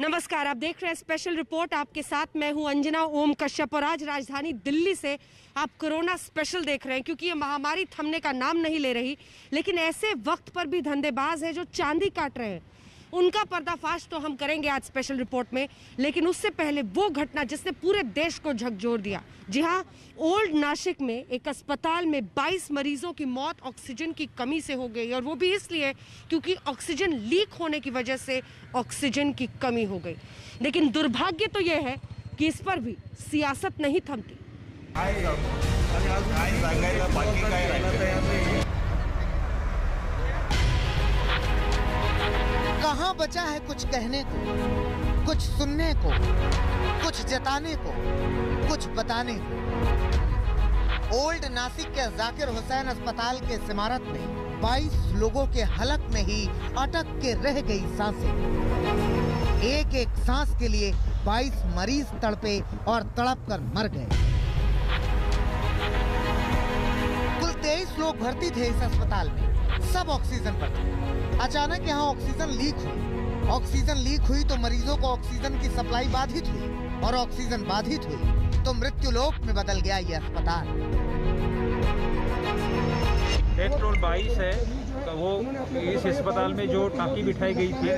नमस्कार, आप देख रहे हैं स्पेशल रिपोर्ट। आपके साथ मैं हूं अंजना ओम कश्यप और आज राजधानी दिल्ली से आप कोरोना स्पेशल देख रहे हैं क्योंकि ये महामारी थमने का नाम नहीं ले रही। लेकिन ऐसे वक्त पर भी धंधेबाज हैं जो चांदी काट रहे हैं, उनका पर्दाफाश तो हम करेंगे आज स्पेशल रिपोर्ट में। लेकिन उससे पहले वो घटना जिसने पूरे देश को झकझोर दिया। जी हाँ, ओल्ड नासिक में एक अस्पताल में 22 मरीजों की मौत ऑक्सीजन की कमी से हो गई, और वो भी इसलिए क्योंकि ऑक्सीजन लीक होने की वजह से ऑक्सीजन की कमी हो गई। लेकिन दुर्भाग्य तो यह है कि इस पर भी सियासत नहीं थमती। कहाँ बचा है कुछ कहने को, कुछ सुनने को, कुछ जताने को, कुछ बताने को। ओल्ड नासिक के जाकिर हुसैन अस्पताल के इमारत में 22 लोगों के हलक में ही अटक के रह गई सांसें। एक एक सांस के लिए 22 मरीज तड़पे और तड़प कर मर गए। कुल 23 लोग भर्ती थे इस अस्पताल में, सब ऑक्सीजन पर थे। अचानक यहाँ ऑक्सीजन लीक हुई। ऑक्सीजन लीक हुई तो मरीजों को ऑक्सीजन की सप्लाई बाधित हुई, और ऑक्सीजन बाधित हुई तो मृत्यु लोक में बदल गया ये अस्पताल। डेथ टोल 22 है। वो इस अस्पताल में जो टाँकी बिठाई गई थी,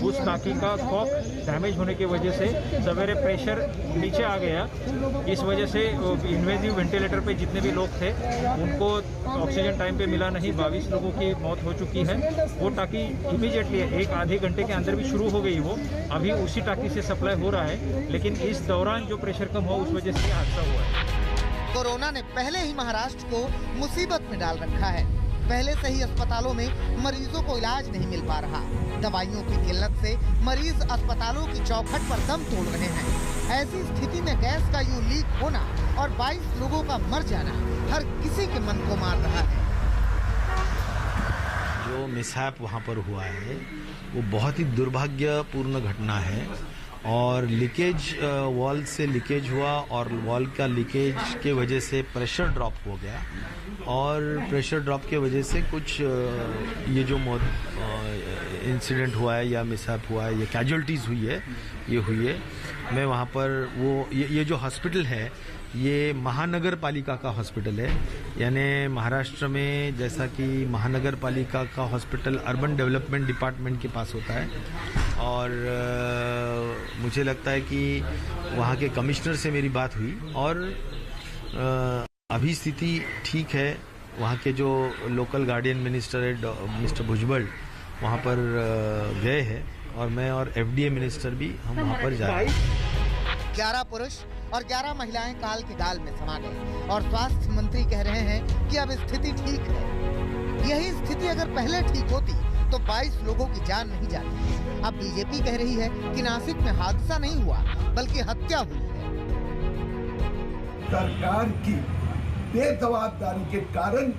उस टाँकी का कॉक डैमेज होने की वजह से सवेरे प्रेशर नीचे आ गया। इस वजह से इन्वेजिव वेंटिलेटर पे जितने भी लोग थे उनको ऑक्सीजन टाइम पे मिला नहीं। 22 लोगों की मौत हो चुकी है। वो टाँकी इमीडिएटली एक आधे घंटे के अंदर भी शुरू हो गई। वो अभी उसी टाँकी से सप्लाई हो रहा है, लेकिन इस दौरान जो प्रेशर कम हुआ उस वजह से हादसा हुआ है। कोरोना ने पहले ही महाराष्ट्र को मुसीबत में डाल रखा है। पहले से ही अस्पतालों में मरीजों को इलाज नहीं मिल पा रहा। दवाइयों की किल्लत से मरीज अस्पतालों की चौखट पर दम तोड़ रहे हैं। ऐसी स्थिति में गैस का यूं लीक होना और 22 लोगों का मर जाना हर किसी के मन को मार रहा है। जो मिसहैप वहाँ पर हुआ है वो बहुत ही दुर्भाग्यपूर्ण घटना है, और लीकेज वॉल से लीकेज हुआ और वॉल का लीकेज के वजह से प्रेशर ड्रॉप हो गया, और प्रेशर ड्रॉप के वजह से कुछ ये जो इंसिडेंट हुआ है या मिसहैप हुआ है, ये कैजुअल्टीज़ हुई है, ये हुई है। मैं वहाँ पर वो ये जो हॉस्पिटल है ये महानगर पालिका का हॉस्पिटल है। यानी महाराष्ट्र में जैसा कि महानगर पालिका का हॉस्पिटल अर्बन डेवलपमेंट डिपार्टमेंट के पास होता है, और मुझे लगता है कि वहाँ के कमिश्नर से मेरी बात हुई और अभी स्थिति ठीक है। वहाँ के जो लोकल गार्डियन मिनिस्टर है मिस्टर भुजबल वहाँ पर गए हैं, और मैं और एफडीए मिनिस्टर भी हम वहाँ पर जा रहे हैं। 11 पुरुष और 11 महिलाएं काल के गाल में समा गए, और स्वास्थ्य मंत्री कह रहे हैं कि अब स्थिति ठीक है। यही स्थिति अगर पहले ठीक होती तो 22 लोगों की जान नहीं जाती। अब बीजेपी कह रही है कि नासिक में हादसा नहीं हुआ बल्कि हत्या हुई है। सरकार की बेजवाबदारी के कारण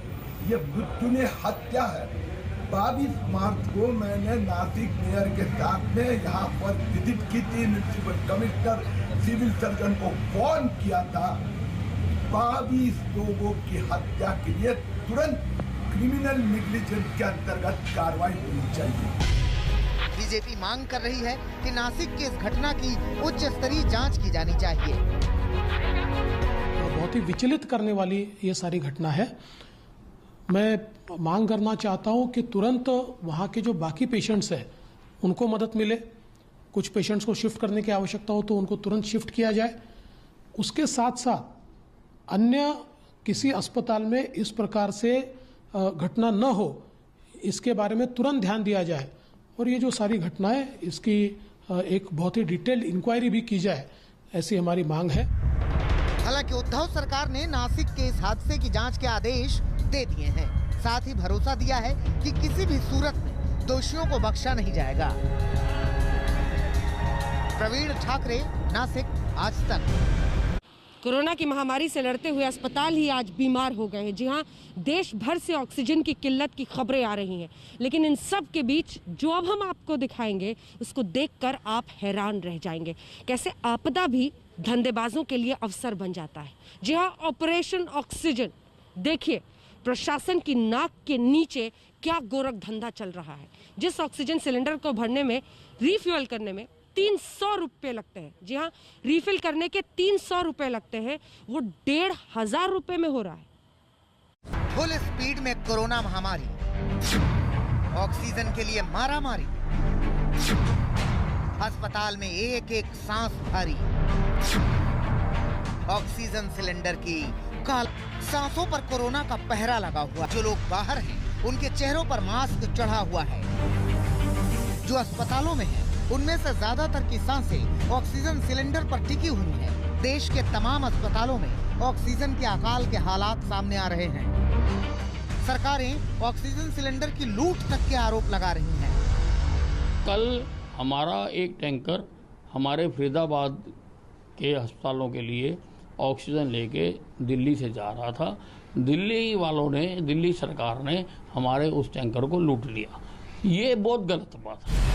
ये मृत्यु ने हत्या है। 22 मार्च को मैंने नासिक मेयर के साथ में यहाँ पर विजिट की थी। म्युनिसिपल कमिश्नर सिविल सर्जन को फोन किया था। 22 लोगों की हत्या के लिए तुरंत क्रिमिनल नेग्लिजेंस के अंतर्गत कार्रवाई होनी चाहिए। बीजेपी मांग कर रही है कि नासिक की इस घटना की उच्च स्तरीय जांच की जानी चाहिए। बहुत ही विचलित करने वाली ये सारी घटना है। मैं मांग करना चाहता हूं कि तुरंत वहां के जो बाकी पेशेंट्स हैं उनको मदद मिले। कुछ पेशेंट्स को शिफ्ट करने की आवश्यकता हो तो उनको तुरंत शिफ्ट किया जाए। उसके साथ साथ अन्य किसी अस्पताल में इस प्रकार से घटना न हो, इसके बारे में तुरंत ध्यान दिया जाए, और ये जो सारी घटनाएं इसकी एक बहुत ही डिटेल्ड इंक्वायरी भी की जाए, ऐसी हमारी मांग है। हालांकि उद्धव सरकार ने नासिक के इस हादसे की जांच के आदेश दे दिए हैं। साथ ही भरोसा दिया है कि किसी भी सूरत में दोषियों को बख्शा नहीं जाएगा। प्रवीण ठाकरे, नासिक, आज तक। कोरोना की महामारी से लड़ते हुए अस्पताल ही आज बीमार हो गए हैं। जी हाँ, देश भर से ऑक्सीजन की किल्लत की खबरें आ रही हैं, लेकिन इन सब के बीच जो अब हम आपको दिखाएंगे उसको देखकर आप हैरान रह जाएंगे। कैसे आपदा भी धंधेबाजों के लिए अवसर बन जाता है। जी हाँ, ऑपरेशन ऑक्सीजन देखिए, प्रशासन की नाक के नीचे क्या गोरख धंधा चल रहा है। जिस ऑक्सीजन सिलेंडर को भरने में, रिफ्यूल करने में 300 रुपये लगते हैं। जी हाँ, रिफिल करने के 300 रुपये लगते हैं, वो 1500 रुपये में हो रहा है। फुल स्पीड में कोरोना महामारी, ऑक्सीजन के लिए मारामारी, अस्पताल में एक एक सांस भारी, ऑक्सीजन सिलेंडर की काल, सांसों पर कोरोना का पहरा लगा हुआ। जो लोग बाहर हैं उनके चेहरों पर मास्क चढ़ा हुआ है। जो अस्पतालों में हैं उनमें से ज्यादातर की सांसें ऑक्सीजन सिलेंडर पर टिकी हुई हैं। देश के तमाम अस्पतालों में ऑक्सीजन के अकाल के हालात सामने आ रहे हैं। सरकारें ऑक्सीजन सिलेंडर की लूट तक के आरोप लगा रही हैं। कल हमारा एक टैंकर हमारे फरीदाबाद के अस्पतालों के लिए ऑक्सीजन लेके दिल्ली से जा रहा था। दिल्ली वालों ने, दिल्ली सरकार ने हमारे उस टैंकर को लूट लिया। ये बहुत गलत बात है।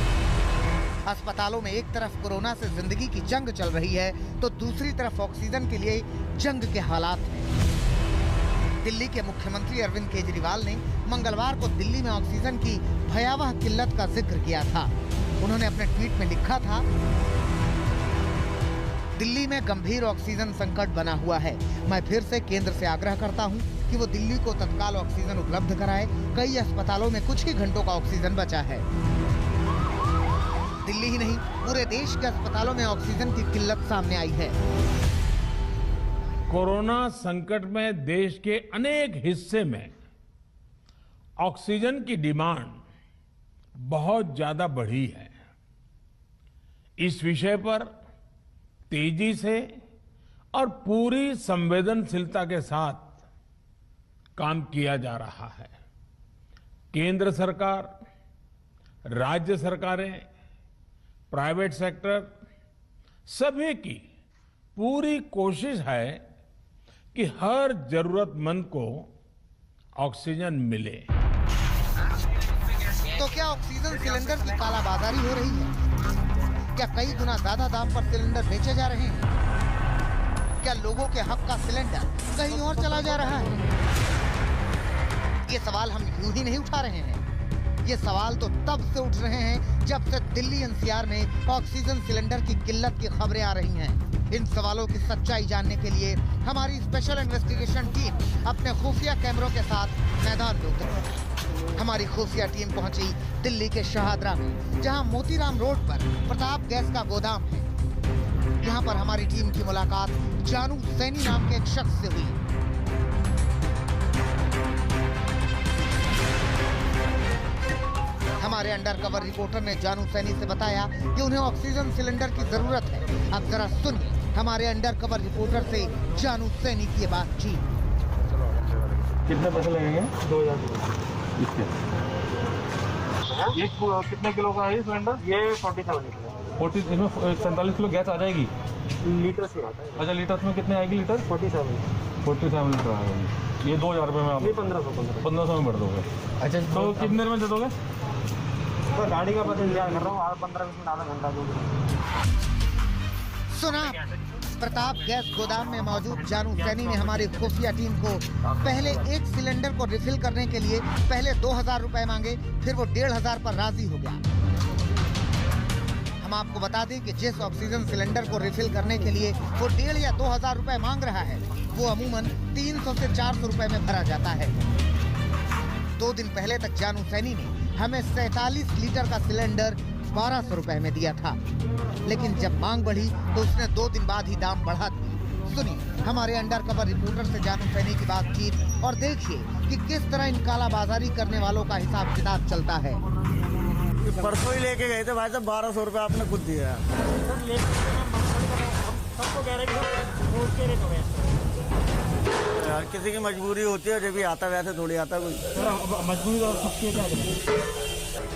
अस्पतालों में एक तरफ कोरोना से जिंदगी की जंग चल रही है तो दूसरी तरफ ऑक्सीजन के लिए जंग के हालात हैं। दिल्ली के मुख्यमंत्री अरविंद केजरीवाल ने मंगलवार को दिल्ली में ऑक्सीजन की भयावह किल्लत का जिक्र किया था। उन्होंने अपने ट्वीट में लिखा था, दिल्ली में गंभीर ऑक्सीजन संकट बना हुआ है। मैं फिर से केंद्र से आग्रह करता हूं कि वो दिल्ली को तत्काल ऑक्सीजन उपलब्ध कराए। कई अस्पतालों में कुछ ही घंटों का ऑक्सीजन बचा है। दिल्ली ही नहीं, पूरे देश के अस्पतालों में ऑक्सीजन की किल्लत सामने आई है। कोरोना संकट में देश के अनेक हिस्से में ऑक्सीजन की डिमांड बहुत ज्यादा बढ़ी है। इस विषय पर तेजी से और पूरी संवेदनशीलता के साथ काम किया जा रहा है। केंद्र सरकार, राज्य सरकारें, प्राइवेट सेक्टर, सभी की पूरी कोशिश है कि हर जरूरतमंद को ऑक्सीजन मिले। तो क्या ऑक्सीजन सिलेंडर की कालाबाजारी हो रही है? क्या कई गुना ज्यादा दाम पर सिलेंडर बेचे जा रहे हैं? क्या लोगों के हक का सिलेंडर कहीं और चला जा रहा है? ये सवाल हम यूं ही नहीं उठा रहे हैं। ये सवाल तो तब से उठ रहे हैं जब से दिल्ली एनसीआर में ऑक्सीजन सिलेंडर की किल्लत की खबरें आ रही हैं। इन सवालों की सच्चाई जानने के लिए हमारी स्पेशल इन्वेस्टिगेशन टीम अपने खुफिया कैमरों के साथ मैदान में उतरी। हमारी खुफिया टीम पहुंची दिल्ली के शाहदरा में, जहां मोतीराम रोड पर प्रताप गैस का गोदाम है। यहाँ पर हमारी टीम की मुलाकात जानू सैनी नाम के एक शख्स से हुई। हमारे अंडरकवर रिपोर्टर ने जानू सैनी से बताया कि उन्हें ऑक्सीजन सिलेंडर की जरूरत है। अब जरा सुनिए हमारे अंडरकवर रिपोर्टर से जानू सैनी की बातचीत। कितने पैसे लगेंगे? 2000। ये कितने किलो का है सिलेंडर? ये 47 किलो। 40 इसमें 47 किलो गैस आ जाएगी? लीटर से आता है। अच्छा, लीटर में कितने आएगी? लीटर 47 लीटर आएगी। ये 2000 रुपये में आप 1500 में भर दोगे। अच्छा, तो कितने देर में दे दोगे? तो गाड़ी का पता इंतजार कर रहा हूँ, 15-20 मिनट, आधा घंटा दो। सुना, प्रताप गैस गोदाम में मौजूद जानू सैनी ने हमारी खुफिया टीम को पहले एक सिलेंडर को रिफिल करने के लिए पहले 2000 रुपए मांगे, फिर वो 1500 पर राजी हो गया। हम आपको बता दें कि जिस ऑक्सीजन सिलेंडर को रिफिल करने के लिए वो 1500 या 2000 रुपए मांग रहा है, वो अमूमन 300 से 400 रुपए में भरा जाता है। 2 दिन पहले तक जानू सैनी ने हमें 47 लीटर का सिलेंडर 1200 रुपए में दिया था, लेकिन जब मांग बढ़ी तो उसने 2 दिन बाद ही दाम बढ़ा दिए। सुनिए हमारे अंडरकवर रिपोर्टर से जानू सैनी की बातचीत और देखिए कि किस तरह इन कालाबाजारी करने वालों का हिसाब किताब चलता है। परसों ही लेके गए थे भाई साहब, 1200 रुपए आपने खुद दिया। यार किसी की मजबूरी होती है, जब भी आता वैसे थोड़ी आता कोई मजबूरी तो।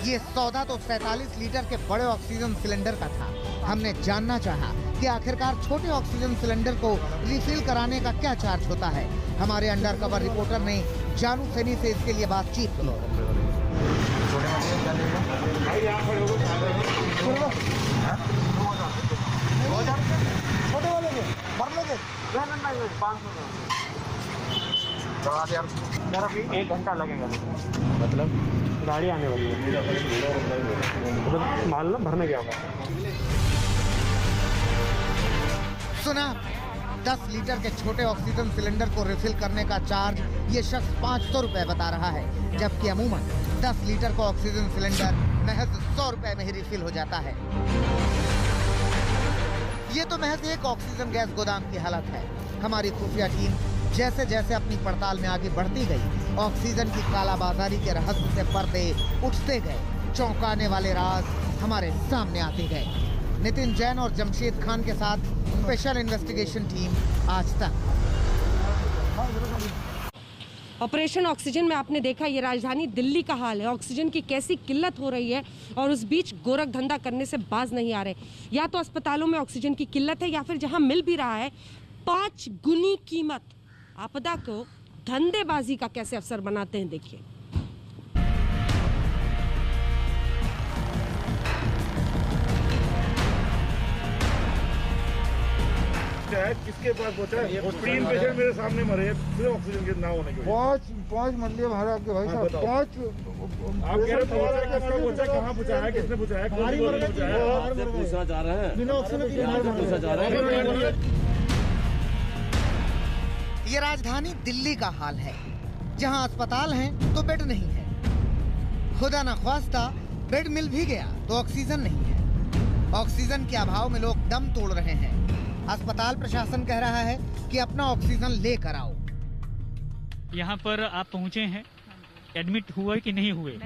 ये सौदा तो 47 लीटर के बड़े ऑक्सीजन सिलेंडर का था। हमने जानना चाहा कि आखिरकार छोटे ऑक्सीजन सिलेंडर को रिफिल कराने का क्या चार्ज होता है। हमारे अंडरकवर रिपोर्टर ने जानू सैनी से इसके लिए बातचीत की। छोटे वाले के भर लोगे? यार अभी 1 घंटा लगेगा, मतलब गाड़ी आने वाली है। तो मान लो भरने क्या होगा। सुना, 10 लीटर के छोटे ऑक्सीजन सिलेंडर को रिफिल करने का चार्ज ये शख्स 500 रुपए बता रहा है, जबकि अमूमन 10 लीटर का ऑक्सीजन सिलेंडर महज 100 रुपए में ही रिफिल हो जाता है। ये तो महज एक ऑक्सीजन गैस गोदाम की हालत है। हमारी खुफिया टीम जैसे जैसे अपनी पड़ताल में आगे बढ़ती गई, ऑक्सीजन की कालाबाजारी के रहस्य से पर्दे उठते गए, चौंकाने वाले राज हमारे सामने आते गए। नितिन जैन और जमशेद खान के साथ स्पेशल इन्वेस्टिगेशन टीम, आज तक। ऑपरेशन ऑक्सीजन में आपने देखा ये राजधानी दिल्ली का हाल है। ऑक्सीजन की कैसी किल्लत हो रही है और उस बीच गोरख धंधा करने से बाज नहीं आ रहे। या तो अस्पतालों में ऑक्सीजन की किल्लत है या फिर जहां मिल भी रहा है 5 गुनी कीमत। आपदा को धंधेबाजी का कैसे अवसर बनाते हैं, देखिए। किसके पास पहुंचा है? 3 पेशेंट मेरे सामने मरे हैं सिर्फ ऑक्सीजन के ना होने के वजह। 5 मंदिर महाराज के भाई साहब, 5 आप कह रहे थे कहाँ पूछा है, किसने पूछा है, पूछा जा रहा है, बिना ऑक्सीजन पूछा जा रहा है। ये राजधानी दिल्ली का हाल है, जहां अस्पताल हैं तो बेड नहीं है। खुदा न ख्वास्ता बेड मिल भी गया तो ऑक्सीजन नहीं है। ऑक्सीजन के अभाव में लोग दम तोड़ रहे हैं। अस्पताल प्रशासन कह रहा है कि अपना ऑक्सीजन लेकर आओ। यहाँ पर आप पहुँचे हैं, एडमिट हुए कि नहीं हुए?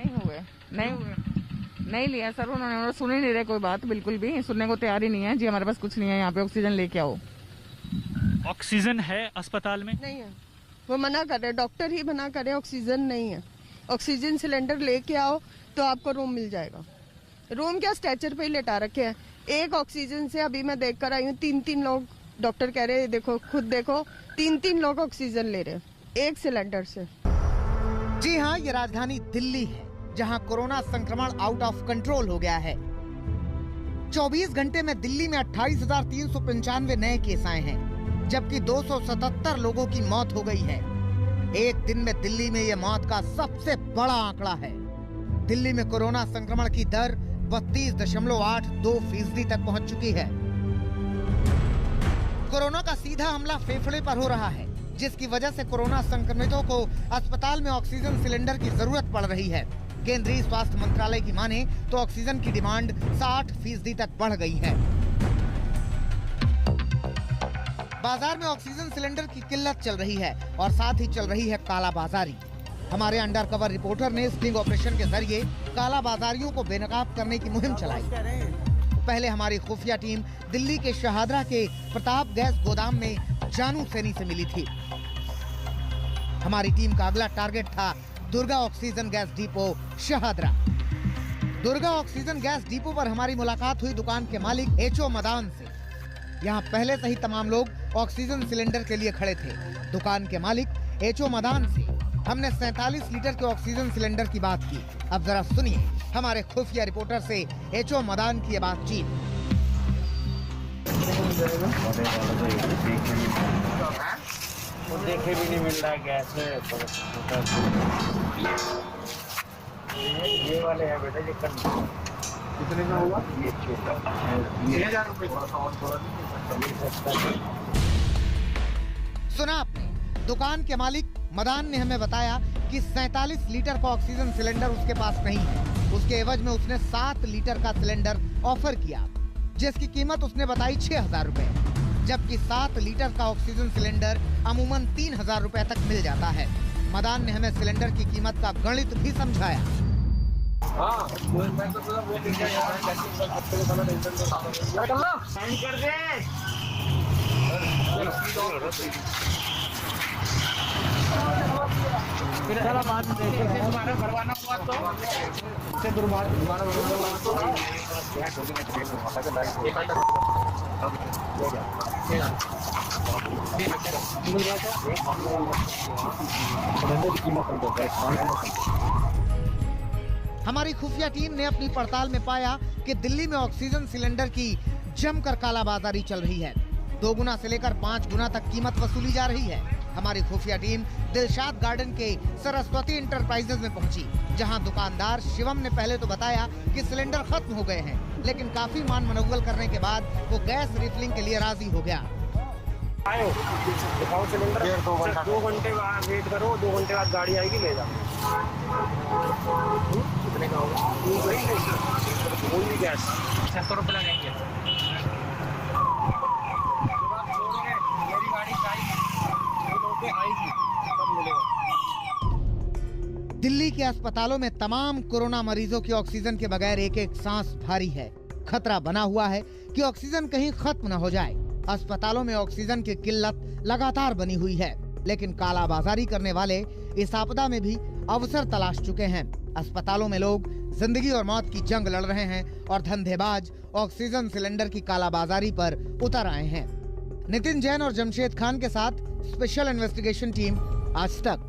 नहीं लिया सर उन्होंने सुन ही नहीं रहे कोई बात, बिल्कुल भी सुनने को तैयार ही नहीं है। जी हमारे पास कुछ नहीं है, यहाँ पे ऑक्सीजन लेके आओ। ऑक्सीजन है अस्पताल में? नहीं है, वो मना कर रहे, डॉक्टर ही मना कर रहे, ऑक्सीजन नहीं है। ऑक्सीजन सिलेंडर लेके आओ तो आपको रूम मिल जाएगा। रूम क्या, स्ट्रेचर पे ही लेटा रखे हैं। एक ऑक्सीजन से अभी मैं देख कर आई हूँ 3 लोग, डॉक्टर कह रहे देखो, खुद देखो, 3 लोग ऑक्सीजन ले रहे एक सिलेंडर से। जी हाँ, ये राजधानी दिल्ली है, जहाँ कोरोना संक्रमण आउट ऑफ कंट्रोल हो गया है। 24 घंटे में दिल्ली में 28,395 नए केस आए हैं, जबकि 277 लोगों की मौत हो गई है। एक दिन में दिल्ली में ये मौत का सबसे बड़ा आंकड़ा है। दिल्ली में कोरोना संक्रमण की दर 32.82% तक पहुंच चुकी है। कोरोना का सीधा हमला फेफड़े पर हो रहा है, जिसकी वजह से कोरोना संक्रमितों को अस्पताल में ऑक्सीजन सिलेंडर की जरूरत पड़ रही है। केंद्रीय स्वास्थ्य मंत्रालय की माने तो ऑक्सीजन की डिमांड 60% तक बढ़ गई है। बाजार में ऑक्सीजन सिलेंडर की किल्लत चल रही है और साथ ही चल रही है कालाबाजारी। हमारे अंडरकवर रिपोर्टर ने स्टिंग ऑपरेशन के जरिए कालाबाजारियों को बेनकाब करने की मुहिम चलाई। पहले हमारी खुफिया टीम दिल्ली के शहादरा के प्रताप गैस गोदाम में जानू सैनी से मिली थी। हमारी टीम का अगला टारगेट था Durga oxygen gas depot Shahdara. Durga oxygen gas depot पर हमारी मुलाकात हुई दुकान के मालिक एचओ मदान से। यहाँ पहले से ही तमाम लोग ऑक्सीजन सिलेंडर के लिए खड़े थे। दुकान के मालिक एचओ मदान से हमने 47 लीटर के ऑक्सीजन सिलेंडर की बात की। अब जरा सुनिए हमारे खुफिया रिपोर्टर से एचओ मदान की बातचीत। देखे भी नहीं मिल रहा गैस ये वाले है बेटा, ये कितने का होगा? ये छोटा 6,000 रुपए। सुना आपने, दुकान के मालिक मदान ने हमें बताया कि 47 लीटर का ऑक्सीजन सिलेंडर उसके पास नहीं है। उसके एवज में उसने 7 लीटर का सिलेंडर ऑफर किया, जिसकी कीमत उसने बताई 6,000 रुपए, जबकि 7 लीटर का ऑक्सीजन सिलेंडर अमूमन 3,000 रुपए तक मिल जाता है। मदान ने हमें सिलेंडर की कीमत का गणित भी समझाया। बाद में भरवाना हुआ तो हमारी खुफिया टीम ने अपनी पड़ताल में पाया कि दिल्ली में ऑक्सीजन सिलेंडर की जमकर कालाबाजारी चल रही है। 2 गुना से लेकर 5 गुना तक कीमत वसूली जा रही है। हमारी खुफिया टीम दिलशाद गार्डन के सरस्वती इंटरप्राइजेज में पहुंची, जहां दुकानदार शिवम ने पहले तो बताया कि सिलेंडर खत्म हो गए हैं, लेकिन काफी मान मनौवल करने के बाद वो गैस रिफिलिंग के लिए राजी हो गया। आए दिखाओ सिलेंडर, 2 घंटे वेट करो, 2 घंटे बाद गाड़ी आएगी ले जाओ। कितने का होगा? ओनली गैस 600 रुपये लगेंगे। मेरी गाड़ी आएगी तब मिलेगा। दिल्ली के अस्पतालों में तमाम कोरोना मरीजों की ऑक्सीजन के बगैर एक एक सांस भारी है। खतरा बना हुआ है कि ऑक्सीजन कहीं खत्म न हो जाए। अस्पतालों में ऑक्सीजन की किल्लत लगातार बनी हुई है, लेकिन कालाबाजारी करने वाले इस आपदा में भी अवसर तलाश चुके हैं। अस्पतालों में लोग जिंदगी और मौत की जंग लड़ रहे हैं और धंधेबाज ऑक्सीजन सिलेंडर की कालाबाजारी पर उतर आए हैं। नितिन जैन और जमशेद खान के साथ स्पेशल इन्वेस्टिगेशन टीम, आज तक।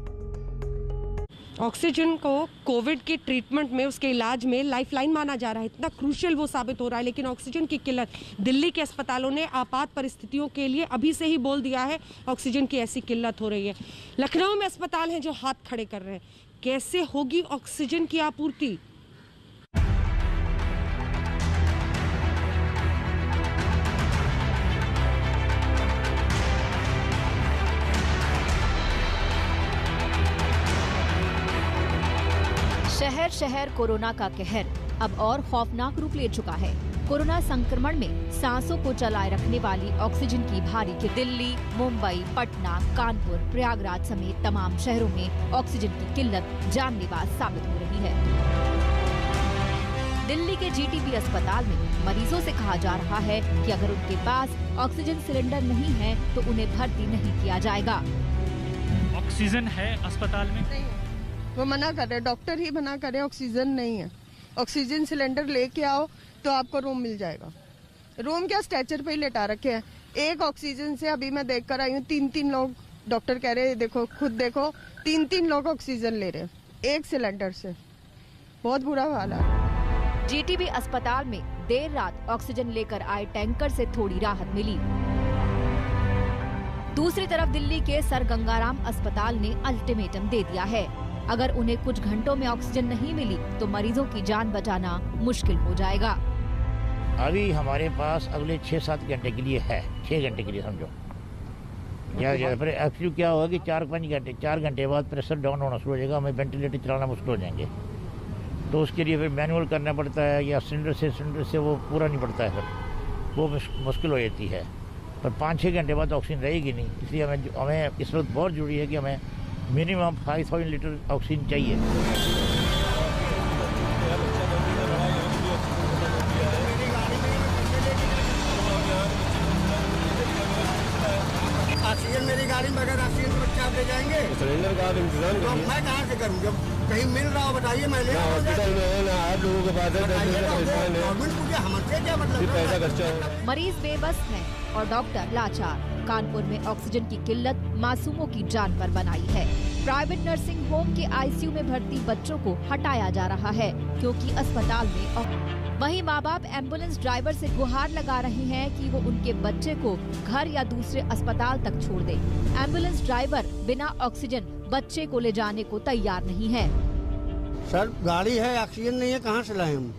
ऑक्सीजन को कोविड की ट्रीटमेंट में, उसके इलाज में लाइफलाइन माना जा रहा है, इतना क्रूशियल वो साबित हो रहा है। लेकिन ऑक्सीजन की किल्लत, दिल्ली के अस्पतालों ने आपात परिस्थितियों के लिए अभी से ही बोल दिया है, ऑक्सीजन की ऐसी किल्लत हो रही है। लखनऊ में अस्पताल हैं जो हाथ खड़े कर रहे हैं। कैसे होगी ऑक्सीजन की आपूर्ति? शहर शहर कोरोना का कहर अब और खौफनाक रूप ले चुका है। कोरोना संक्रमण में सांसों को चलाए रखने वाली ऑक्सीजन की भारी किल्लत दिल्ली, मुंबई, पटना, कानपुर, प्रयागराज समेत तमाम शहरों में ऑक्सीजन की किल्लत जानलेवा साबित हो रही है। दिल्ली के जीटीबी अस्पताल में मरीजों से कहा जा रहा है कि अगर उनके पास ऑक्सीजन सिलेंडर नहीं है तो उन्हें भर्ती नहीं किया जाएगा। ऑक्सीजन है अस्पताल में? नहीं, वो मना कर रहे, डॉक्टर ही मना कर रहे, ऑक्सीजन नहीं है। ऑक्सीजन सिलेंडर लेके आओ तो आपको रूम मिल जाएगा। रूम क्या, स्ट्रेचर पे ही लेटा रखे हैं। एक ऑक्सीजन से अभी मैं देख कर आई हूँ, 3-3 लोग, डॉक्टर कह रहे हैं देखो, खुद देखो, 3-3 लोग ऑक्सीजन ले रहे हैं एक सिलेंडर से। बहुत बुरा हाल है। जीटीबी अस्पताल में देर रात ऑक्सीजन लेकर आए टैंकर से थोड़ी राहत मिली। दूसरी तरफ दिल्ली के सर गंगाराम अस्पताल ने अल्टीमेटम दे दिया है, अगर उन्हें कुछ घंटों में ऑक्सीजन नहीं मिली तो मरीजों की जान बचाना मुश्किल हो जाएगा। अभी हमारे पास अगले 6-7 घंटे के लिए है, 6 घंटे के लिए समझो। फिर एक्चुअली क्या होगा कि 4 घंटे बाद प्रेशर डाउन होना शुरू हो जाएगा, हमें वेंटिलेटर चलाना मुश्किल हो जाएंगे। तो उसके लिए फिर मैनुअल करना पड़ता है, या सिलेंडर से वो पूरा नहीं पड़ता है, फिर वो मुश्किल हो जाती है। पर 5-6 घंटे बाद ऑक्सीजन रहेगी नहीं, इसलिए हमें इस वक्त बहुत जरूरी है कि हमें मिनिमम 5000 लीटर ऑक्सीजन चाहिए। ऑक्सीजन मेरी गाड़ी में, अगर ऑक्सीजन तो बच्चे आप ले जाएंगे, सिलेंडर का इंतजाम तो मैं कहाँ से करूँ? जब कहीं मिल रहा हो बताइए, मैं ले हॉस्पिटल में ना आप लोगों के पास गवर्नमेंट को क्या, हमसे क्या मतलब? पैसा खर्चा है। मरीज बेबस हैं और डॉक्टर लाचार। कानपुर में ऑक्सीजन की किल्लत मासूमों की जान पर बनाई है। प्राइवेट नर्सिंग होम के आईसीयू में भर्ती बच्चों को हटाया जा रहा है क्योंकि अस्पताल में। वहीं माँ बाप एम्बुलेंस ड्राइवर से गुहार लगा रहे हैं कि वो उनके बच्चे को घर या दूसरे अस्पताल तक छोड़ दे। एम्बुलेंस ड्राइवर बिना ऑक्सीजन बच्चे को ले जाने को तैयार नहीं है। सर गाड़ी है, ऑक्सीजन नहीं है, कहाँ से लाए हम?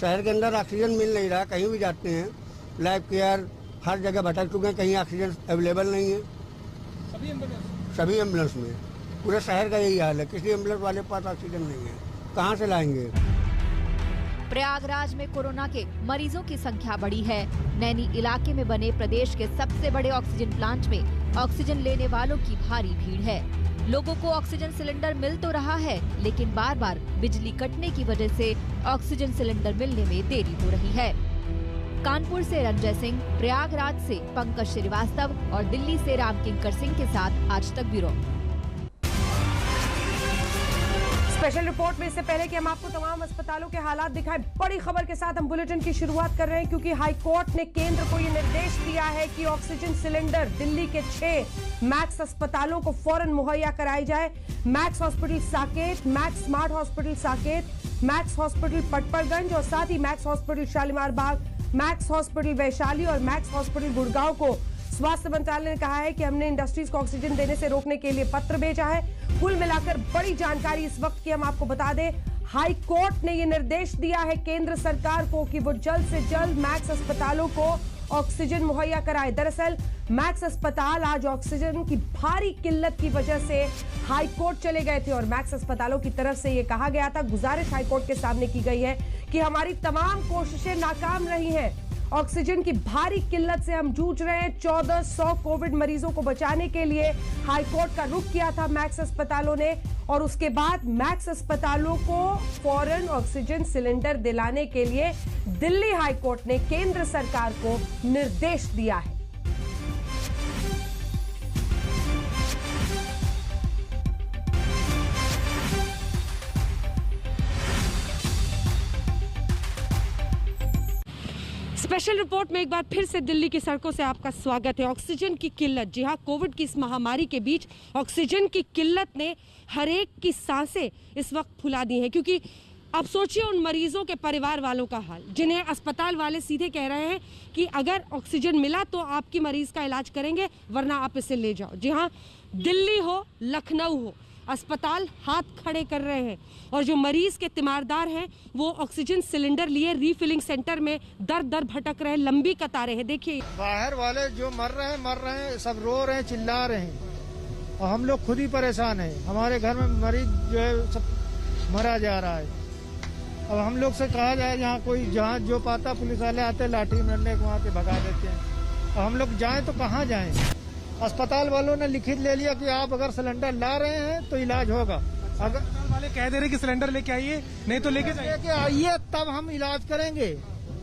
शहर के अंदर ऑक्सीजन मिल नहीं रहा, कहीं भी जाते हैं लाइफ केयर हर जगह भटक चुके हैं, कहीं ऑक्सीजन अवेलेबल नहीं है। सभी एम्बुलेंस में पूरे शहर का यही हाल है, किसी एम्बुलेंस वाले के पास ऑक्सीजन नहीं है, कहाँ से लाएंगे? प्रयागराज में कोरोना के मरीजों की संख्या बढ़ी है। नैनी इलाके में बने प्रदेश के सबसे बड़े ऑक्सीजन प्लांट में ऑक्सीजन लेने वालों की भारी भीड़ है। लोगों को ऑक्सीजन सिलेंडर मिल तो रहा है, लेकिन बार बार बिजली कटने की वजह से ऑक्सीजन सिलेंडर मिलने में देरी हो रही है। कानपुर से रंजय सिंह, प्रयागराज से पंकज श्रीवास्तव और दिल्ली से राम किंकर सिंह के साथ आज तक ब्यूरो। स्पेशल रिपोर्ट में इससे पहले कि हम आपको तमाम अस्पतालों के हालात दिखाएं, बड़ी खबर के साथ हम बुलेटिन की शुरुआत कर रहे हैं क्योंकि हाई कोर्ट ने केंद्र को ये निर्देश दिया है कि ऑक्सीजन सिलेंडर दिल्ली के 6 मैक्स अस्पतालों को फौरन मुहैया कराई जाए। Max hospital Saket, max smart hospital Saket, max hospital Patparganj और साथ ही मैक्स हॉस्पिटल शालीमार बाग, मैक्स हॉस्पिटल वैशाली और मैक्स हॉस्पिटल गुड़गांव को स्वास्थ्य मंत्रालय ने कहा है कि हमने इंडस्ट्रीज को ऑक्सीजन देने से रोकने के लिए पत्र भेजा है। कुल मिलाकर बड़ी जानकारी इस वक्त की हम आपको बता दें, हाई कोर्ट ने ये निर्देश दिया है केंद्र सरकार को कि वो जल्द से जल्द मैक्स अस्पतालों को ऑक्सीजन मुहैया कराए। दरअसल मैक्स अस्पताल आज ऑक्सीजन की भारी किल्लत की वजह से हाईकोर्ट चले गए थे और मैक्स अस्पतालों की तरफ से यह कहा गया था, गुजारिश हाईकोर्ट के सामने की गई है कि हमारी तमाम कोशिशें नाकाम रही हैं। ऑक्सीजन की भारी किल्लत से हम जूझ रहे हैं। 1400 कोविड मरीजों को बचाने के लिए हाईकोर्ट का रुख किया था मैक्स अस्पतालों ने और उसके बाद मैक्स अस्पतालों को फौरन ऑक्सीजन सिलेंडर दिलाने के लिए दिल्ली हाईकोर्ट ने केंद्र सरकार को निर्देश दिया है। स्पेशल रिपोर्ट में एक बार फिर से दिल्ली की सड़कों से आपका स्वागत है। ऑक्सीजन की किल्लत, जी हां, कोविड की इस महामारी के बीच ऑक्सीजन की किल्लत ने हर एक की सांसें इस वक्त फुला दी हैं, क्योंकि अब सोचिए उन मरीजों के परिवार वालों का हाल, जिन्हें अस्पताल वाले सीधे कह रहे हैं कि अगर ऑक्सीजन मिला तो आपकी मरीज का इलाज करेंगे, वरना आप इसे ले जाओ। जी हाँ, दिल्ली हो, लखनऊ हो, अस्पताल हाथ खड़े कर रहे हैं और जो मरीज के तीमारदार हैं वो ऑक्सीजन सिलेंडर लिए रीफिलिंग सेंटर में दर दर भटक रहे हैं, लंबी कतारें हैं। देखिए बाहर वाले जो मर रहे हैं, सब रो रहे हैं, चिल्ला रहे हैं और हम लोग खुद ही परेशान हैं। हमारे घर में मरीज जो है सब मरा जा रहा है। अब हम लोग से कहा जाए यहाँ कोई जहाँ जो पाता पुलिस वाले आते लाठी मारने को वहाँ पे भगा देते हैं। अब हम लोग जाएं तो कहाँ जाएं? अस्पताल वालों ने लिखित ले लिया कि आप अगर सिलेंडर ला रहे हैं तो इलाज होगा। अगर वाले कह दे रहे कि सिलेंडर लेके आइए, नहीं तो लेके आइए तब हम इलाज करेंगे,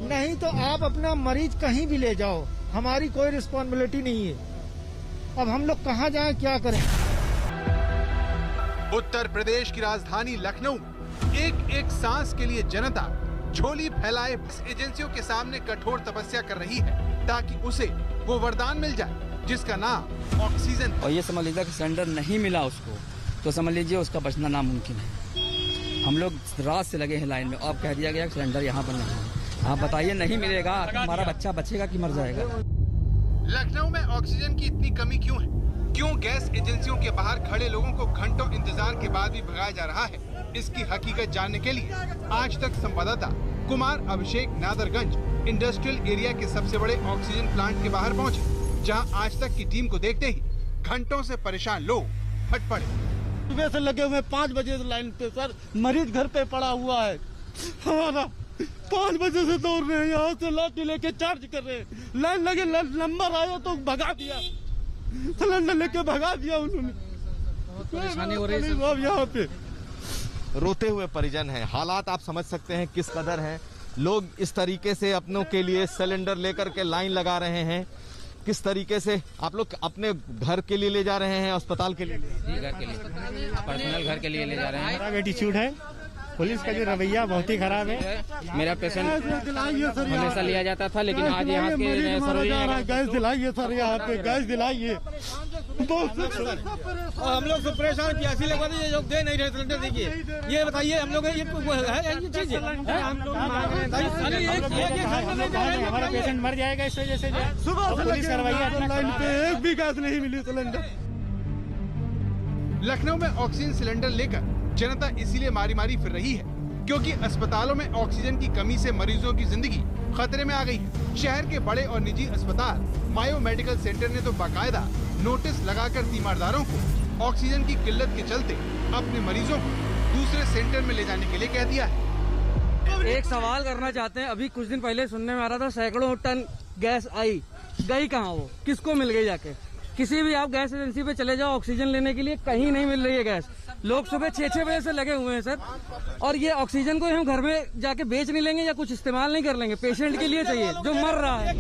नहीं तो आप अपना मरीज कहीं भी ले जाओ, हमारी कोई रिस्पॉन्सिबिलिटी नहीं है। अब हम लोग कहाँ जाएं, क्या करें? उत्तर प्रदेश की राजधानी लखनऊ एक एक सांस के लिए जनता झोली फैलाए एजेंसियों के सामने कठोर तपस्या कर रही है ताकि उसे वो वरदान मिल जाए जिसका नाम ऑक्सीजन। और ये समझ लीजिए कि सिलेंडर नहीं मिला उसको तो समझ लीजिए उसका बचना नामुमकिन है। हम लोग रात से लगे हैं लाइन में, अब कह दिया गया कि सिलेंडर यहाँ पर नहीं है। आप बताइए, नहीं मिलेगा, हमारा बच्चा बचेगा कि मर जाएगा? लखनऊ में ऑक्सीजन की इतनी कमी क्यों है? क्यों गैस एजेंसियों के बाहर खड़े लोगों को घंटों इंतजार के बाद भी भगाया जा रहा है? इसकी हकीकत जानने के लिए आज तक संवाददाता कुमार अभिषेक नादरगंज इंडस्ट्रियल एरिया के सबसे बड़े ऑक्सीजन प्लांट के बाहर पहुँचे, जहां आज तक की टीम को देखते ही घंटों से परेशान लोग फट पड़े। सुबह से लगे हुए 5 बजे लाइन पे सर, मरीज घर पे पड़ा हुआ है। हमारा 5 बजे से दौड़ रहे हैं, यहाँ से लाठी लेके चार्ज कर रहे हैं। लाइन लगे, नंबर आया तो भगा दिया, सिलेंडर लेके भगा दिया उन्होंने। परेशानी हो रही है अब यहाँ पे रोते हुए परिजन हैं। हालात आप समझ सकते हैं किस कदर हैं। लोग इस तरीके से अपनों के लिए सिलेंडर लेकर के लाइन लगा रहे हैं। किस तरीके से आप लोग अपने घर के लिए ले जा रहे हैं, अस्पताल के लिए? घर के लिए, पर्सनल घर के लिए ले जा रहे हैं। खराब एटीट्यूड है, पुलिस का जो रवैया बहुत ही खराब है। मेरा पेशेंट हमेशा लिया जाता था, लेकिन आज यहाँ के गैस दिलाइए सर, यहाँ पे गैस दिलाइए। हम लोग सब परेशान, प्यासी लगवा दीजिए, जो दे नहीं रहे सिलेंडर देखिए। ये बताइए हम लोग ये चीज हमारा पेशेंट मर जाएगा इस वजह से। सुबह पुलिस का रवैया लाइन पे एक भी गैस नहीं मिली सिलेंडर। लखनऊ में ऑक्सीजन सिलेंडर लेकर जनता इसीलिए मारी मारी फिर रही है क्योंकि अस्पतालों में ऑक्सीजन की कमी से मरीजों की जिंदगी खतरे में आ गई है। शहर के बड़े और निजी अस्पताल मायो मेडिकल सेंटर ने तो बाकायदा नोटिस लगाकर तीमारदारों को ऑक्सीजन की किल्लत के चलते अपने मरीजों को दूसरे सेंटर में ले जाने के लिए कह दिया है। एक सवाल करना चाहते हैं, अभी कुछ दिन पहले सुनने में आ रहा था सैकड़ों टन गैस आई, गई कहाँ वो, किसको मिल गई? जाके किसी भी आप गैस एजेंसी पे चले जाओ ऑक्सीजन लेने के लिए, कहीं नहीं मिल रही है गैस। लोग सुबह 6-6 बजे से लगे हुए हैं सर, और ये ऑक्सीजन को हम घर में जाके बेच नहीं लेंगे या कुछ इस्तेमाल नहीं कर लेंगे, पेशेंट के लिए चाहिए जो मर रहा है।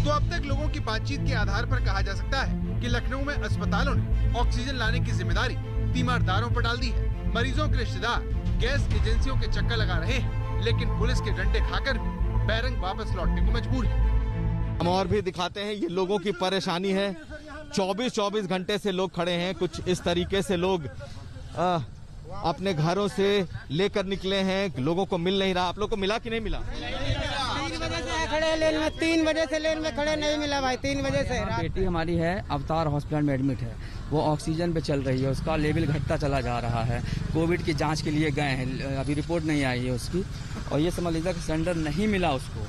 तो अब तक लोगों की बातचीत के आधार पर कहा जा सकता है कि लखनऊ में अस्पतालों ने ऑक्सीजन लाने की जिम्मेदारी तीमारदारों पर डाल दी है। मरीजों के रिश्तेदार गैस एजेंसियों के चक्कर लगा रहे हैं, लेकिन पुलिस के डंडे खाकर भी बैरंग वापस लौटने को मजबूर है। हम और भी दिखाते हैं, ये लोगों की परेशानी है। 24-24 घंटे से लोग खड़े हैं। कुछ इस तरीके से लोग अपने घरों से लेकर निकले हैं, लोगों को मिल नहीं रहा। आप लोग को मिला कि नहीं मिला? 3 बजे से खड़े लेन में, 3 बजे से लेन में खड़े, नहीं मिला भाई 3 बजे से। बेटी हमारी है, अवतार हॉस्पिटल में एडमिट है, वो ऑक्सीजन पे चल रही है, उसका लेवल घटता चला जा रहा है। कोविड की जांच के लिए गए हैं, अभी रिपोर्ट नहीं आई है उसकी, और ये समझ लीजिए कि सिलेंडर नहीं मिला उसको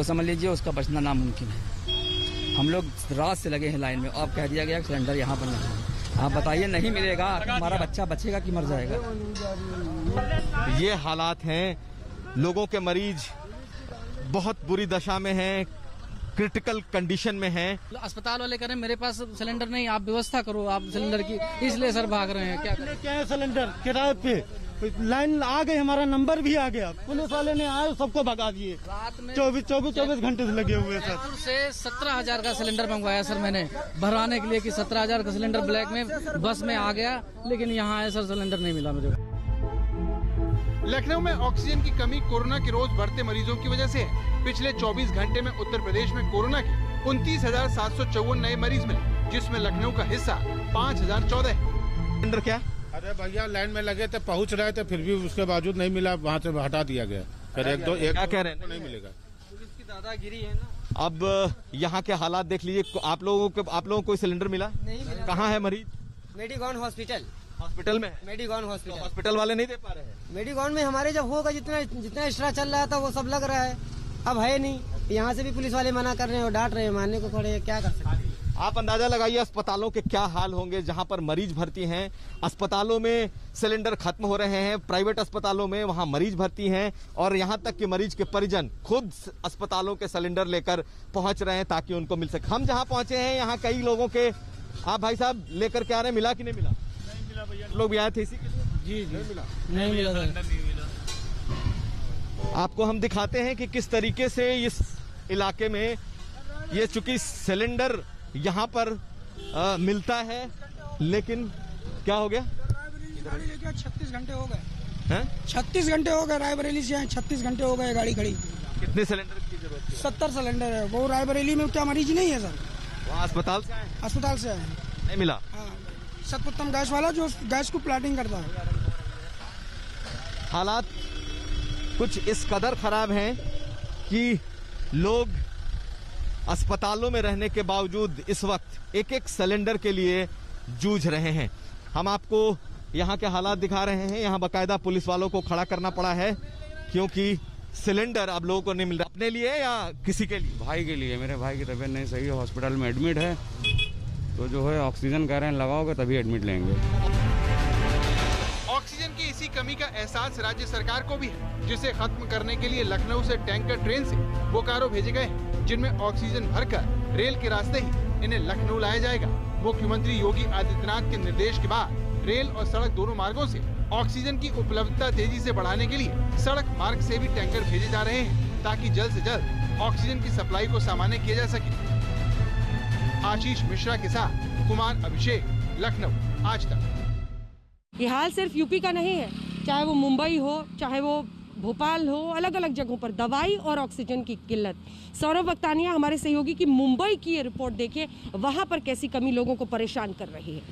तो समझ लीजिए उसका बचना नामुमकिन है। हम लोग रात से लगे हैं लाइन में, अब कह दिया गया सिलेंडर यहाँ पर नहीं है। आप बताइए नहीं मिलेगा, हमारा बच्चा बचेगा कि मर जाएगा? ये हालात हैं, लोगों के मरीज बहुत बुरी दशा में हैं, क्रिटिकल कंडीशन में हैं। अस्पताल वाले कह रहे हैं मेरे पास सिलेंडर नहीं, आप व्यवस्था करो आप सिलेंडर की, इसलिए सर भाग रहे हैं। क्या है सिलेंडर किराए पे, लाइन आ गई, हमारा नंबर भी आ गया, पुलिस वाले ने आए सबको भगा दिए। रात में 24 घंटे से लगे हुए सर। से 17,000 का सिलेंडर मंगवाया सर मैंने भराने के लिए कि 17,000 का सिलेंडर ब्लैक में बस में आ गया, लेकिन यहाँ आया सर सिलेंडर नहीं मिला मुझे। लखनऊ में ऑक्सीजन की कमी कोरोना के रोज बढ़ते मरीजों की वजह से है। पिछले 24 घंटे में उत्तर प्रदेश में कोरोना के 29,754 नए मरीज मिले, जिसमें लखनऊ का हिस्सा 5,014 है। सिलेंडर क्या? अरे भैया लाइन में लगे थे, पहुंच रहे थे, फिर भी उसके बावजूद नहीं मिला, वहाँ से हटा दिया गया। क्या कह रहे हैं? नहीं मिलेगा। पुलिस की दादागिरी है ना। अब यहाँ के हालात देख लीजिए, आप लोगों को सिलेंडर मिला? नहीं मिला। कहाँ है मरीज? मेडिकॉन हॉस्पिटल में। मेडिकॉन हॉस्पिटल। तो हॉस्पिटल वाले नहीं दे पा रहे हैं? मेडिकॉन में हमारे जब होगा जितना एक्स्ट्रा चल रहा था वो सब लग रहा है, अब है नहीं। यहाँ से भी पुलिस वाले मना कर रहे हैं और डांट रहे हैं, मानने को खड़े हैं, क्या कर सकते हैं। आप अंदाजा लगाइए अस्पतालों के क्या हाल होंगे जहां पर मरीज भर्ती हैं। अस्पतालों में सिलेंडर खत्म हो रहे हैं, प्राइवेट अस्पतालों में वहां मरीज भर्ती हैं, और यहां तक कि मरीज के परिजन खुद अस्पतालों के सिलेंडर लेकर पहुंच रहे हैं ताकि उनको मिल सके। हम जहां पहुंचे हैं यहाँ कई लोगों के, आप भाई साहब लेकर के आ रहे हैं, मिला कि नहीं मिला? नहीं मिला भैया। लोग भी आए थे इसी के लिए? जी नहीं मिला। नहीं मिला आपको हम दिखाते हैं कि किस तरीके से इस इलाके में ये चूंकि सिलेंडर यहाँ पर मिलता है, लेकिन क्या हो गया? 36 घंटे हो गए हैं? 36 घंटे हो गए, रायबरेली से आए 36 घंटे हो गए गाड़ी खड़ी। कितने सिलेंडर की जरूरत है? 70 सिलेंडर है। वो रायबरेली में क्या मरीज नहीं है सर? वहाँ अस्पताल से आए? अस्पताल से आए। नहीं मिला? हाँ, सतपुत्तम गैस वाला जो गैस को प्लाटिंग करता है। हालात कुछ इस कदर खराब हैं कि लोग अस्पतालों में रहने के बावजूद इस वक्त एक एक सिलेंडर के लिए जूझ रहे हैं। हम आपको यहाँ के हालात दिखा रहे हैं। यहाँ बाकायदा पुलिस वालों को खड़ा करना पड़ा है क्योंकि सिलेंडर अब लोगों को नहीं मिल रहा। अपने लिए या किसी के लिए? भाई के लिए। मेरे भाई की तबीयत नहीं सही है, हॉस्पिटल में एडमिट है, तो जो है ऑक्सीजन कह रहे हैं लगाओगे तभी एडमिट लेंगे। ऑक्सीजन की इसी कमी का एहसास राज्य सरकार को भी है, जिसे खत्म करने के लिए लखनऊ से टैंकर ट्रेन से बोकारो भेजे गए हैं, जिनमें ऑक्सीजन भरकर रेल के रास्ते ही इन्हें लखनऊ लाया जाएगा। मुख्यमंत्री योगी आदित्यनाथ के निर्देश के बाद रेल और सड़क दोनों मार्गों से ऑक्सीजन की उपलब्धता तेजी से बढ़ाने के लिए सड़क मार्ग से भी टैंकर भेजे जा रहे हैं, ताकि जल्द से जल्द ऑक्सीजन की सप्लाई को सामान्य किया जा सके। आशीष मिश्रा के साथ कुमार अभिषेक, लखनऊ, आज तक। ये हाल सिर्फ यूपी का नहीं है, चाहे वो मुंबई हो, चाहे वो भोपाल हो, अलग अलग जगहों पर दवाई और ऑक्सीजन की किल्लत। सौरभ वक्तानिया हमारे सहयोगी की मुंबई की ये रिपोर्ट देखिए, वहां पर कैसी कमी लोगों को परेशान कर रही है।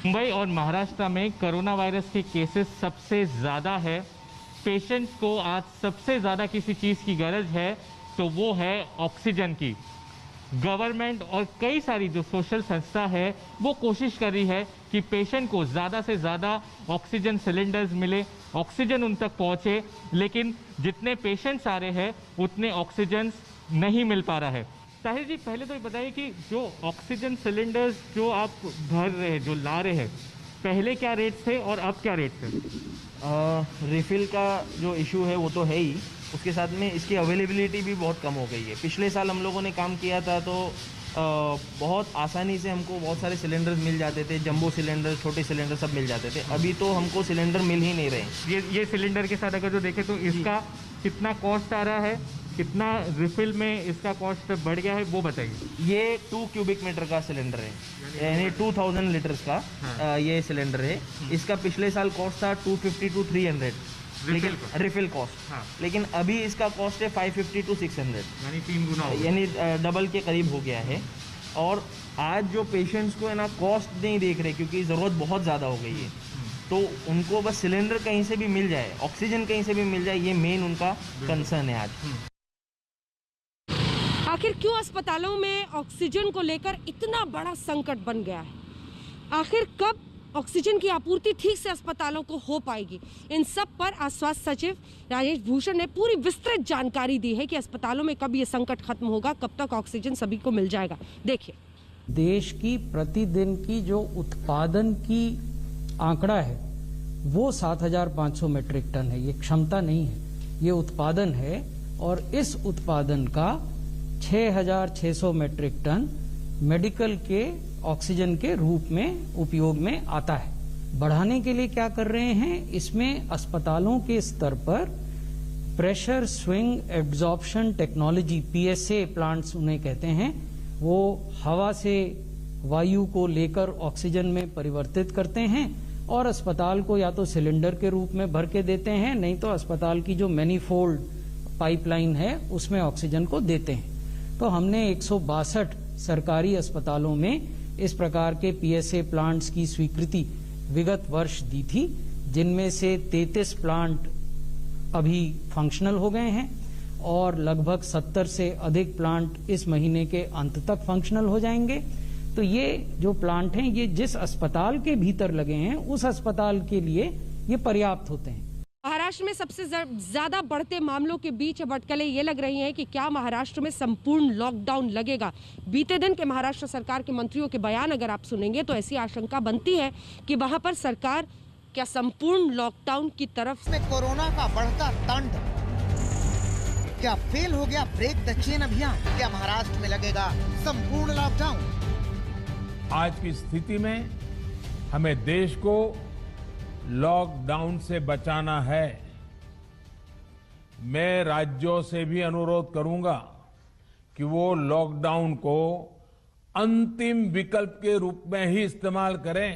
मुंबई और महाराष्ट्र में कोरोना वायरस के केसेस सबसे ज़्यादा है। पेशेंट्स को आज सबसे ज़्यादा किसी चीज़ की गरज है तो वो है ऑक्सीजन की। गवर्नमेंट और कई सारी जो सोशल संस्था है वो कोशिश कर रही है कि पेशेंट को ज़्यादा से ज़्यादा ऑक्सीजन सिलेंडर्स मिले, ऑक्सीजन उन तक पहुँचे, लेकिन जितने पेशेंट्स आ रहे हैं उतने ऑक्सीजन नहीं मिल पा रहा है। ताहिर जी, पहले तो ये बताइए कि जो ऑक्सीजन सिलेंडर्स जो आप भर रहे हैं, जो ला रहे हैं, पहले क्या रेट थे और अब क्या रेट थे? रिफ़िल का जो इशू है वो तो है ही, उसके साथ में इसकी अवेलेबिलिटी भी बहुत कम हो गई है। पिछले साल हम लोगों ने काम किया था तो बहुत आसानी से हमको बहुत सारे सिलेंडर्स मिल जाते थे, जंबो सिलेंडर, छोटे सिलेंडर सब मिल जाते थे। अभी तो हमको सिलेंडर मिल ही नहीं रहे। ये सिलेंडर के साथ अगर जो देखें तो इसका कितना कॉस्ट आ रहा है, कितना रिफिल में इसका कॉस्ट बढ़ गया है, वो बताइए। ये 2 क्यूबिक मीटर का सिलेंडर है, यानी 2000 लीटर्स का ये सिलेंडर है। इसका पिछले साल कॉस्ट था 250 to 300 रिफिल कॉस्ट, लेकिन अभी इसका कॉस्ट है 550 to 600, यानी 3 गुना, यानी डबल के करीब हो गया है। और आज जो पेशेंट्स को है ना कॉस्ट नहीं देख रहे, क्योंकि ज़रूरत बहुत ज़्यादा हो गई है, तो उनको बस सिलेंडर कहीं से भी मिल जाए, ऑक्सीजन कहीं से भी मिल जाए, ये मेन उनका कंसर्न है आज। आखिर क्यों अस्पतालों में ऑक्सीजन को लेकर इतना बड़ा संकट बन गया है? आखिर कब ऑक्सीजन की आपूर्ति ठीक से अस्पतालों को हो पाएगी। इन सब पर आज स्वास्थ्य सचिव राजेश भूषण ने पूरी विस्तृत जानकारी दी है कि अस्पतालों में कब ये संकट खत्म होगा, कब तक ऑक्सीजन सभी को मिल जाएगा। देखिए, देश की प्रतिदिन की जो उत्पादन की आंकड़ा है वो 7,500 मीट्रिक टन है। ये क्षमता नहीं है, ये उत्पादन है और इस उत्पादन का 6,600 मीट्रिक टन मेडिकल के ऑक्सीजन के रूप में उपयोग में आता है। बढ़ाने के लिए क्या कर रहे हैं, इसमें अस्पतालों के स्तर पर pressure swing absorption technology PSA plants उन्हें कहते हैं, वो हवा से वायु को लेकर ऑक्सीजन में परिवर्तित करते हैं और अस्पताल को या तो सिलेंडर के रूप में भर के देते हैं, नहीं तो अस्पताल की जो मैनीफोल्ड पाइपलाइन है उसमें ऑक्सीजन को देते हैं। तो हमने 162 सरकारी अस्पतालों में इस प्रकार के PSA प्लांट्स की स्वीकृति विगत वर्ष दी थी, जिनमें से 33 प्लांट अभी फंक्शनल हो गए हैं और लगभग 70 से अधिक प्लांट इस महीने के अंत तक फंक्शनल हो जाएंगे। तो ये जो प्लांट हैं ये जिस अस्पताल के भीतर लगे हैं उस अस्पताल के लिए ये पर्याप्त होते हैं। महाराष्ट्र में सबसे ज्यादा बढ़ते मामलों के बीच अब अटकलें ये लग रही हैं कि क्या महाराष्ट्र में संपूर्ण लॉकडाउन लगेगा। बीते दिन के महाराष्ट्र सरकार के मंत्रियों के बयान अगर आप सुनेंगे तो ऐसी आशंका बनती है कि वहां पर सरकार क्या संपूर्ण लॉकडाउन की तरफ में कोरोना का बढ़ता तांडव, क्या फेल हो गया ब्रेक द चेन अभियान? क्या महाराष्ट्र में लगेगा संपूर्ण लॉकडाउन? आज की स्थिति में हमें देश को लॉकडाउन से बचाना है। मैं राज्यों से भी अनुरोध करूंगा कि वो लॉकडाउन को अंतिम विकल्प के रूप में ही इस्तेमाल करें।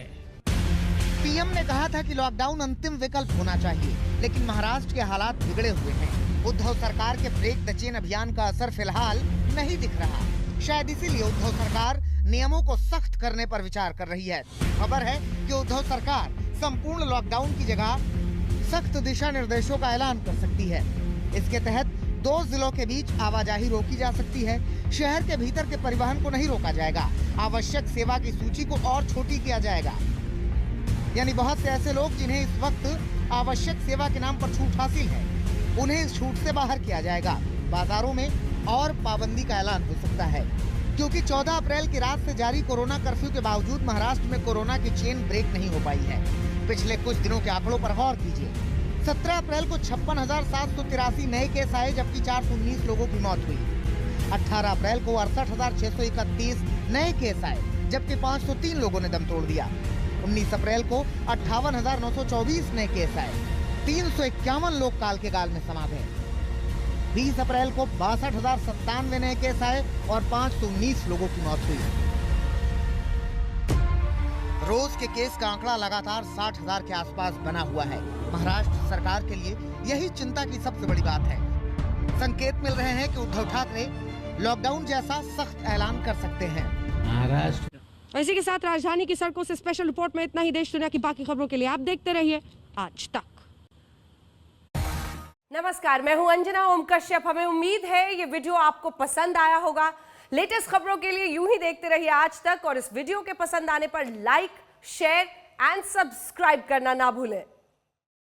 पीएम ने कहा था कि लॉकडाउन अंतिम विकल्प होना चाहिए, लेकिन महाराष्ट्र के हालात बिगड़े हुए हैं। उद्धव सरकार के ब्रेक द चेन अभियान का असर फिलहाल नहीं दिख रहा। शायद इसीलिए उद्धव सरकार नियमों को सख्त करने पर विचार कर रही है। खबर है कि उद्धव सरकार संपूर्ण लॉकडाउन की जगह सख्त दिशा निर्देशों का ऐलान कर सकती है। इसके तहत 2 जिलों के बीच आवाजाही रोकी जा सकती है। शहर के भीतर के परिवहन को नहीं रोका जाएगा। आवश्यक सेवा की सूची को और छोटी किया जाएगा। यानी बहुत से ऐसे लोग जिन्हें इस वक्त आवश्यक सेवा के नाम पर छूट हासिल है, उन्हें इस छूट से बाहर किया जाएगा। बाजारों में और पाबंदी का ऐलान हो सकता है, क्योंकि 14 अप्रैल की रात से जारी कोरोना कर्फ्यू के बावजूद महाराष्ट्र में कोरोना की चेन ब्रेक नहीं हो पाई है। पिछले कुछ दिनों के आंकड़ों पर गौर कीजिए। 17 अप्रैल को 56,783 नए केस आए, जबकि 419 लोगों की मौत हुई। 18 अप्रैल को 68,631 नए केस आए, जबकि 503 लोगों ने दम तोड़ दिया। 19 अप्रैल को 58,924 नए केस आए, 351 लोग काल के गाल में समा गए। 20 अप्रैल को 62,097 नए केस आए और 519 लोगों की मौत हुई। रोज के केस का आंकड़ा लगातार 60,000 के आसपास बना हुआ है। महाराष्ट्र सरकार के लिए यही चिंता की सबसे बड़ी बात है। संकेत मिल रहे हैं कि उद्धव ठाकरे लॉकडाउन जैसा सख्त ऐलान कर सकते हैं। महाराष्ट्र। इसी के साथ राजधानी की सड़कों से स्पेशल रिपोर्ट में इतना ही। देश दुनिया की बाकी खबरों के लिए आप देखते रहिए आज तक। नमस्कार, मैं हूं अंजना ओम कश्यप। हमें उम्मीद है ये वीडियो आपको पसंद आया होगा। लेटेस्ट खबरों के लिए यूं ही देखते रहिए आज तक, और इस वीडियो के पसंद आने पर लाइक, शेयर एंड सब्सक्राइब करना ना भूलें।